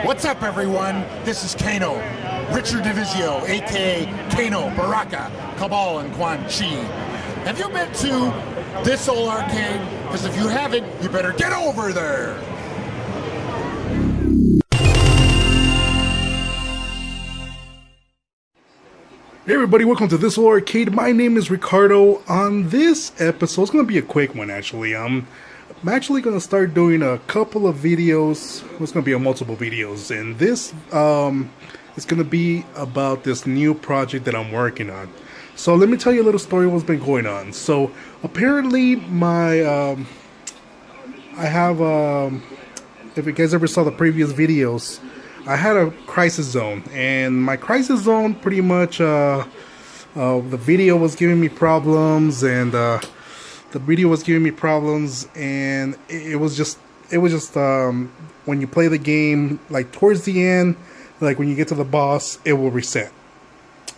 What's up, everyone? This is Kano, Richard Divisio, aka Kano, Baraka, Cabal, and Quan Chi. Have you been to this old arcade? Because if you haven't, you better get over there. Hey everybody, welcome to This Old Arcade. My name is Ricardo. On this episode, it's going to be a quick one actually. I'm actually going to start doing a couple of videos. It's going to be a multiple videos, and this is going to be about this new project that I'm working on. So let me tell you a little story of what's been going on. So apparently my I have if you guys ever saw the previous videos, I had a crisis zone, and my crisis zone pretty much the video was giving me problems, and it was just when you play the game, like towards the end, like when you get to the boss, it will reset.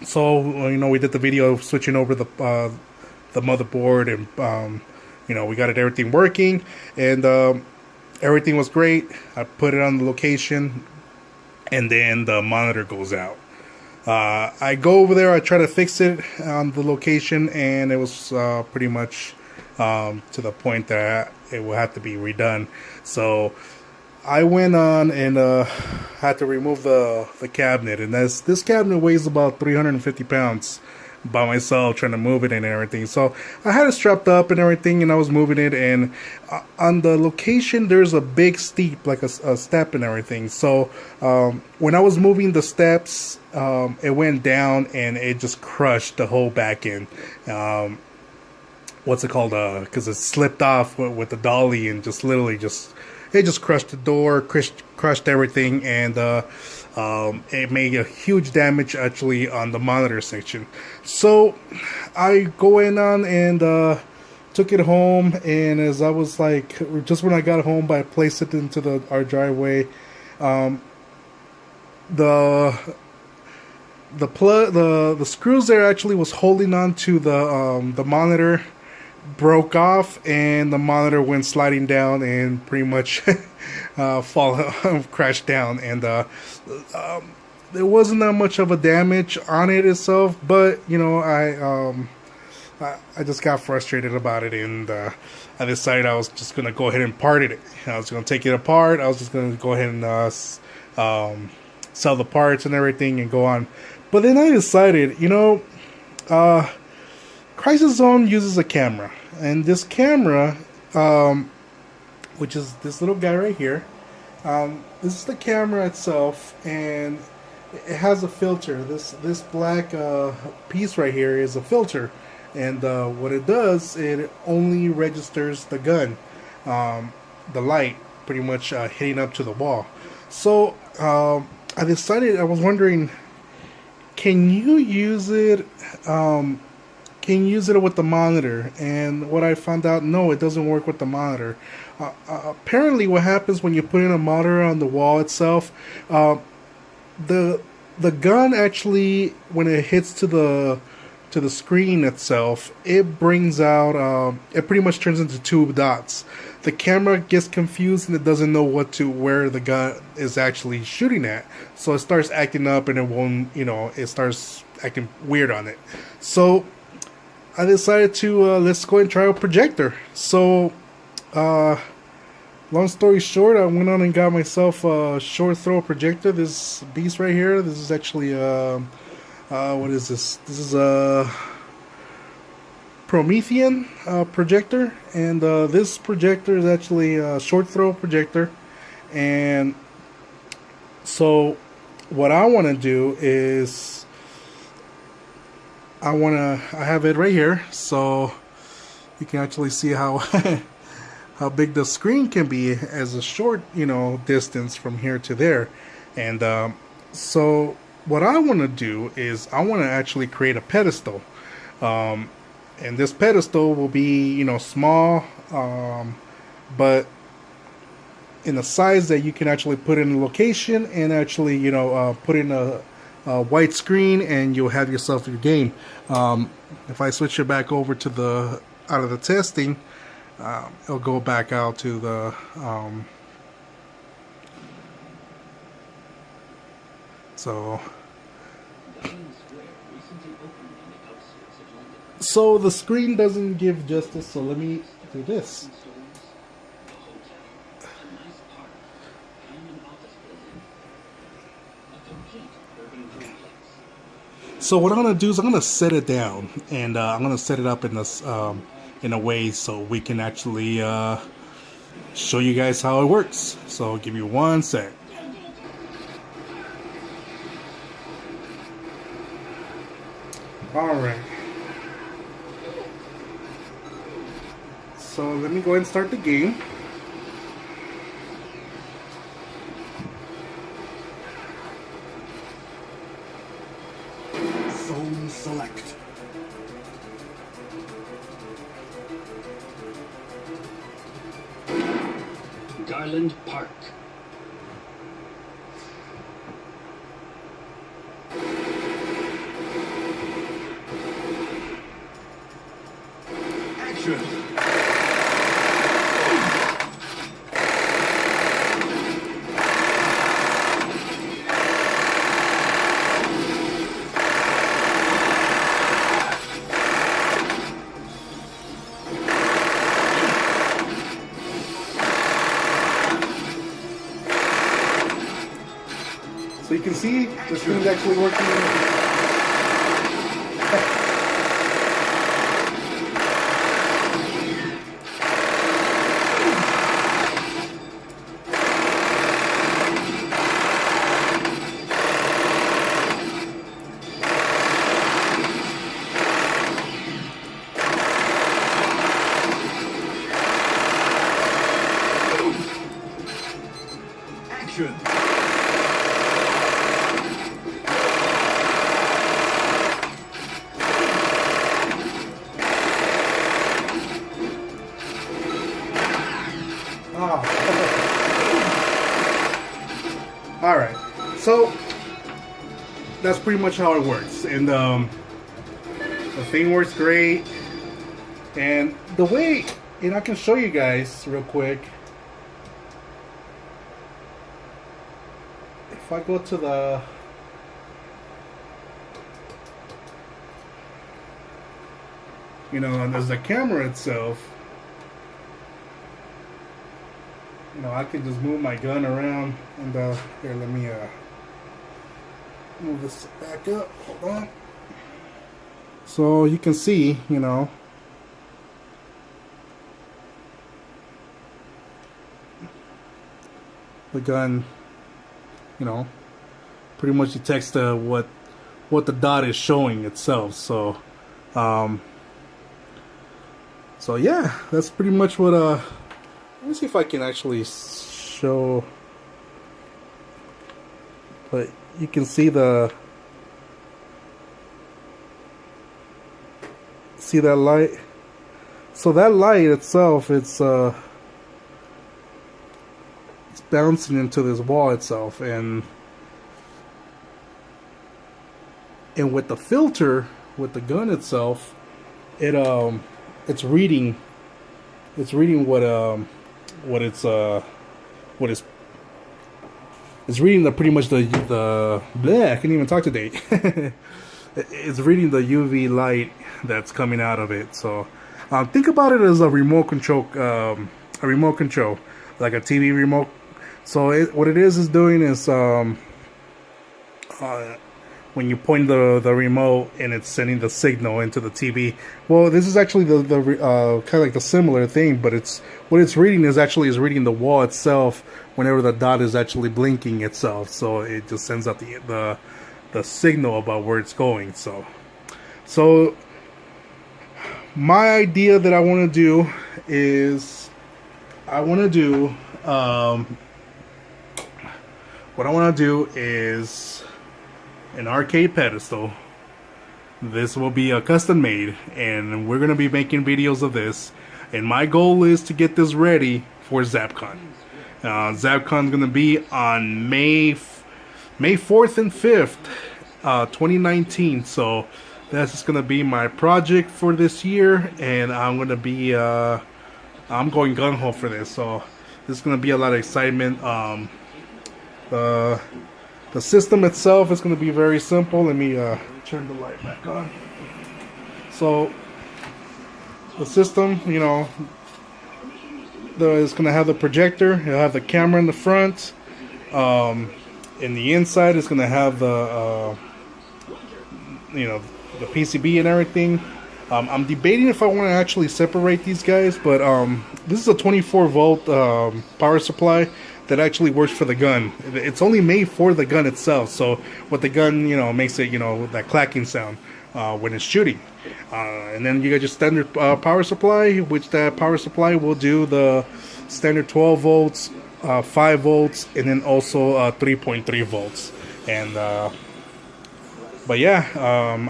So we did the video switching over the motherboard, and we got everything working, and everything was great. I put it on the location, and then the monitor goes out. I go over there, I try to fix it on the location, and it was pretty much to the point that it will have to be redone. So I went on and had to remove the cabinet, and this cabinet weighs about 350 pounds by myself, trying to move it and everything. So I had it strapped up and everything, and I was moving it, and on the location there's a big steep, like a step and everything. So when I was moving the steps, it went down and it just crushed the whole back end. What's it called? Because it slipped off with the dolly, and it just crushed the door, crushed everything, and it made a huge damage actually on the monitor section. So I go in on and took it home, and as I was like, just when I got home, I placed it into our driveway. The screws there actually was holding on to the monitor, broke off, and the monitor went sliding down and pretty much crashed down, and there wasn't that much of a damage on it itself, but I just got frustrated about it, and I decided I was just gonna go ahead and part it. I was gonna take it apart. I was just gonna go ahead and sell the parts and everything and go on. But then I decided, Crisis Zone uses a camera, and this camera, which is this little guy right here, this is the camera itself, and it has a filter. This black piece right here is a filter, and what it does, it only registers the gun, the light pretty much hitting up to the wall. So I was wondering, can you use it with the monitor? And what I found out, no, it doesn't work with the monitor. Apparently what happens when you put in a monitor on the wall itself, the gun actually, when it hits to the screen itself, it brings out it pretty much turns into two dots. The camera gets confused, and it doesn't know where the gun is actually shooting at, so it starts acting up, and it won't, it starts acting weird on it. So I decided to let's go and try a projector. So long story short, I went on and got myself a short throw projector. This beast right here, this is actually what is this? This is a Promethean projector, and this projector is actually a short throw projector. And so what I want to do is I have it right here, so you can actually see how how big the screen can be as a short distance from here to there. And so what I want to do is I want to actually create a pedestal, and this pedestal will be small, but in a size that you can actually put in a location, and actually put in a white screen, and you'll have yourself your game. If I switch it back over to out of the testing, it'll go back out to the So the screen doesn't give justice, so let me do this. So what I'm gonna do is I'm gonna set it down, and I'm gonna set it up in this in a way so we can actually show you guys how it works. So give me one sec. All right. So let me go ahead and start the game. Zone select. Garland Park. Action. So you can see the screen's actually working. Action. Alright, so that's pretty much how it works, and the thing works great, and the way, and I can show you guys real quick. If I go to the and there's the camera itself, I can just move my gun around, and here, let me move this back up. Hold on. So you can see, the gun, pretty much detects what the dot is showing itself. So, so yeah, that's pretty much what let me see if I can actually show, but you can see that light. So that light itself, it's bouncing into this wall itself, and with the filter, with the gun itself, it's reading it's reading pretty much the bleh, I can't even talk today. It's reading the UV light that's coming out of it. So think about it as a remote control, like a TV remote. So what it is doing is when you point the remote, and it's sending the signal into the TV. Well, this is actually the kind of like the similar thing, but what it's reading is reading the wall itself whenever the dot is actually blinking itself. So it just sends out the signal about where it's going. So my idea that I want to do is an arcade pedestal. This will be a custom made, and we're gonna be making videos of this, and my goal is to get this ready for Zapcon. Zapcon's gonna be on May 4th and 5th, 2019. So that's just gonna be my project for this year, and I'm gonna be I'm going gung-ho for this. So there's gonna be a lot of excitement. The system itself is going to be very simple. Let me turn the light back on. So the system, you know, it's going to have the projector. It'll have the camera in the front. In the inside, it's going to have the you know, the PCB and everything. I'm debating if I want to actually separate these guys, but this is a 24 volt power supply that actually works for the gun. It's only made for the gun itself, so what the gun, you know, makes it, you know, that clacking sound when it's shooting. And then you got your standard power supply, which that power supply will do the standard 12 volts, 5 volts, and then also 3.3 volts. And but yeah,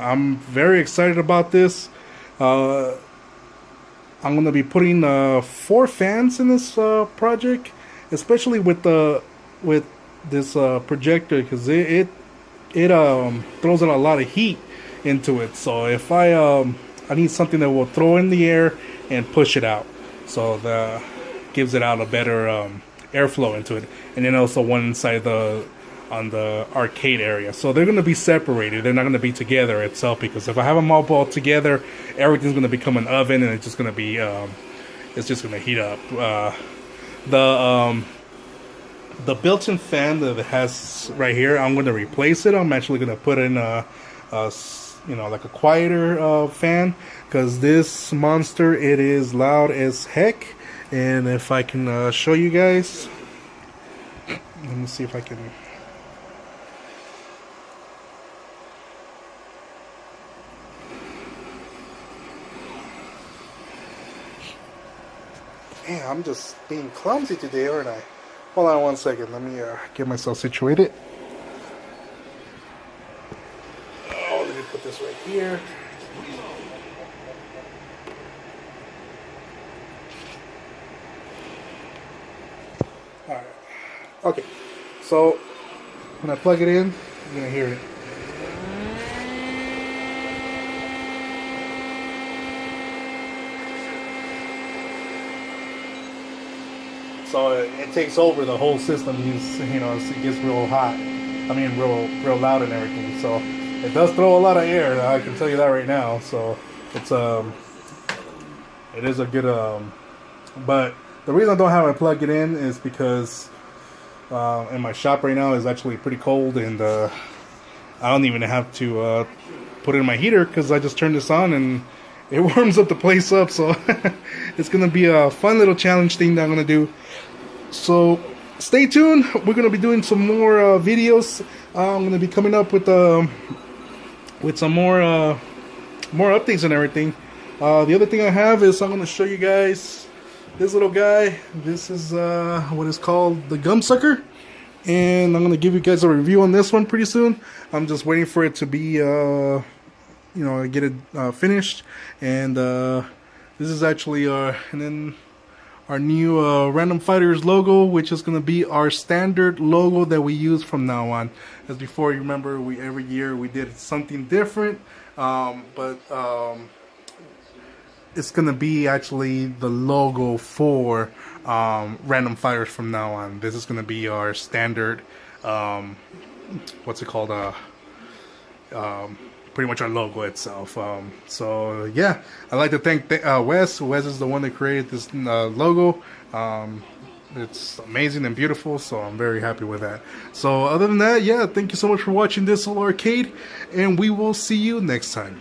I'm very excited about this. I'm going to be putting 4 fans in this project, especially with this projector, because it throws out a lot of heat into it. So if I need something that will throw in the air and push it out, so that gives it out a better airflow into it. And then also one inside on the arcade area. So they're going to be separated. They're not going to be together itself, because if I have them all together, everything's going to become an oven, and it's just going to be it's just going to heat up. The built-in fan that it has right here, I'm going to replace it. I'm actually going to put in you know, like a quieter fan, because this monster, it is loud as heck. And if I can show you guys, let me see if I can. Man, I'm just being clumsy today, aren't I? Hold on one second. Let me get myself situated. Oh, let me put this right here. Alright. Okay. So, when I plug it in, you're going to hear it. So it takes over the whole system. You know, it gets real hot. I mean, real loud and everything. So it does throw a lot of air. I can tell you that right now. So it's it is a good But the reason I don't have it plugged in is because in my shop right now is actually pretty cold, and I don't even have to put it in my heater, because I just turn this on and it warms up the place up. So it's gonna be a fun little challenge thing that I'm gonna do. So stay tuned. We're gonna be doing some more videos. I'm gonna be coming up with some more updates and everything. The other thing I have is I'm gonna show you guys this little guy. This is what is called the gum sucker, and I'm gonna give you guys a review on this one pretty soon. I'm just waiting for it to be you know, get it finished. And this is actually our new Random Fighters logo, which is going to be our standard logo that we use from now on. As before, you remember, every year we did something different, but it's going to be actually the logo for Random Fighters from now on. This is going to be our standard, what's it called, pretty much our logo itself. So yeah, I'd like to thank Wes. Wes is the one that created this logo. It's amazing and beautiful, so I'm very happy with that. So other than that, yeah, thank you so much for watching this little arcade, and we will see you next time.